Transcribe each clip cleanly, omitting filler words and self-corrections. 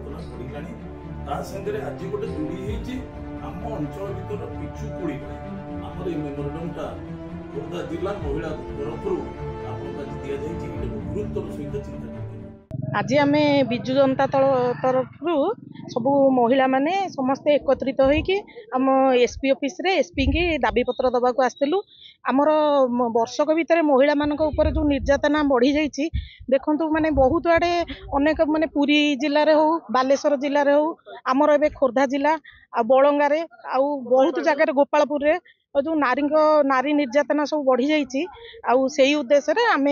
निर्यातना बढ़िलानी ता संगे आज गोटे जोड़ी होईची आम अंचल भीतर पिछुकुड़ी आमर ए मेमोरेंडमटा खोर्धा जिला महिला तरफ आपको दिया जाइए गुरुत्वर सहित चिंता आज आम विजु जनता दल तरफ सबू महिला माने समस्ते एकत्रित होइकी आम एसपी ऑफिस रे एसपी की दाबी पत्र दबाक आसलु आमर वर्षक भितर महिला मान ऊपर जो निर्यातना बढ़ी जाइए देखु माने बहुत आड़े अनेक माने पुरी जिले में हो बालेश्वर जिले में हो आमर ए खोर्धा जिला आ बलंगारे आउ बहुत जगह गोपालपुर रे जो नारी निर्यातना सब बढ़ी जाइए उद्देश्य आम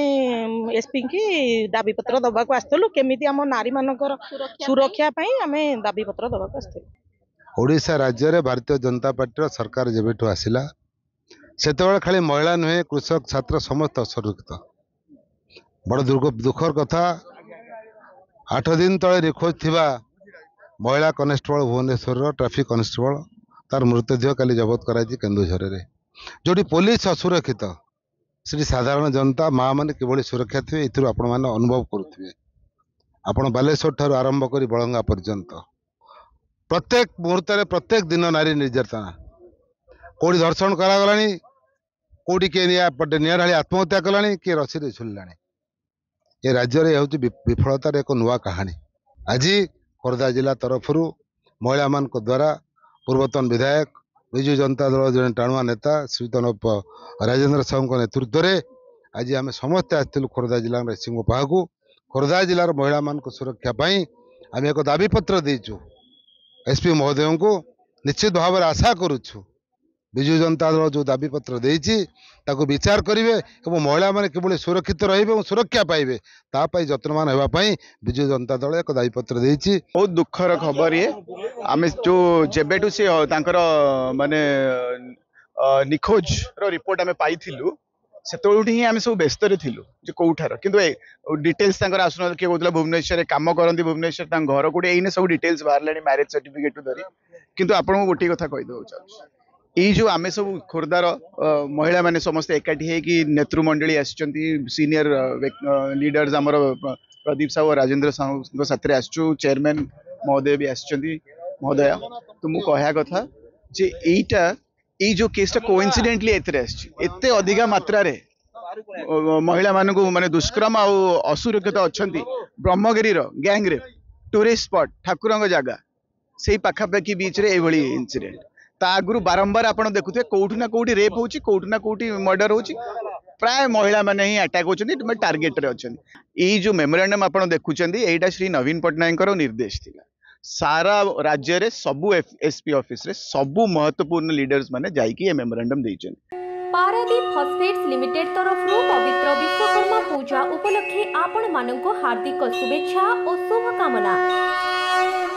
एसपी की दाबी पत्र दबाक आसलु केमिति आम नारी मानकर सुरक्षा आम दाबी पत्र दबाक आसलु। ओडिशा राज्य में भारतीय जनता पार्टी सरकार जेबेठू आसिला सेतेबेले खाली महिला नुहे कृषक छात्र समस्त असुरक्षित बड़ दुखर कथा 8 दिन तले निखोज थिबा महिला कनेस्टेबल भुवनेश्वर ट्रैफिक कनेस्टेबल तार मृतदेह काली जबत कराई केन्दुझर रे जोटी पुलिस असुरक्षित से साधारण जनता माँ मैंने किभली सुरक्षा थे ये आपण मैंने अनुभव करुवे आपण बालेश्वर ठार आरंभ कर बलंगा पर्यंत प्रत्येक मुहूर्त प्रत्येक दिन नारी निर्यातना कौटी धर्षण करागला कौटी किए पटे निआढ़ी आत्महत्या कला किए रसी झुलला ये राज्य में हूँ विफलतार एक नुआ कहानी आज खोर्धा जिला तरफ महिला मान द्वारा पूर्वतन विधायक विजु जनता दल जन टाणुआ नेता श्रीतन राजेन्द्र साहू नेतृत्व में आज आम समस्ते आसलु खोर्धा जिला रेसिंग पाहू खोर्धा जिलार महिला मान सुरक्षा आम एक दाबी पत्र देचु एसपी महोदय को निश्चित भाव में आशा करुछु विजु जनता दल जो दाबी पत्र देछि ताको विचार करेंगे और महिला माने किभली सुरक्षित रहिबे और सुरक्षा पाइबे तापाई यत्नवान होगापाई विजु जनता दल एक दाबी पत्र देछि। बहुत दुखर खबर ये आम जो जेबेटू से माने निखोज रिपोर्ट आम पाइलु से ही आम सब व्यस्त थिलु कौठार कि डिटेल्स आसुना किए कहला भुवनेश्वर कम करती भुवनेश्वर घर कौटे ये सब डिटेल्स बाहर मैरिज सर्टिफिकेट धरी किंतु आपको गोटे कथा कहीदेव चाहिए ये जो आम सब खोर्धार महिला माने समस्त एकाठी होगी नेतृमंडली सीनियर लीडर्स आमर प्रदीप साहू और राजेन्द्र साहू साथ आसचु चेयरमैन महोदय भी महोदया तो मुझे कहया कथा जे एटा ये जो केसटा कोइंसिडेंटली एते अधिका मात्रा रे महिला मानक माने दुष्कर्म आ असुरक्षित अच्छा ब्रह्मगिरी गैंग रे टूरिस्ट स्पॉट ठाकुर जगह से पाखापाखि बीच रे एभली इंसिडेंट ता आगु बारंबार आप देखुए कौटि ना कौटि रेप होची कौटि ना कौटि मर्डर होची प्राय महिला माने ही अटैक होचंदी टार्गेट रे अछंदी। ये जो मेमोरेंडम आप देखुचंदी एटा श्री नवीन पट्टनायक निर्देश थिला सारा राज्य रे सबु एसपी ऑफिस रे सबु महत्वपूर्ण लीडर्स माने जाइकी ए मेमोरेंडम देइछन। पारादीप फॉस्फेट्स लिमिटेड तरफ पवित्र विश्वकर्मा पूजा उपलक्षे आपण मानक हार्दिक शुभेच्छा और शुभकामना।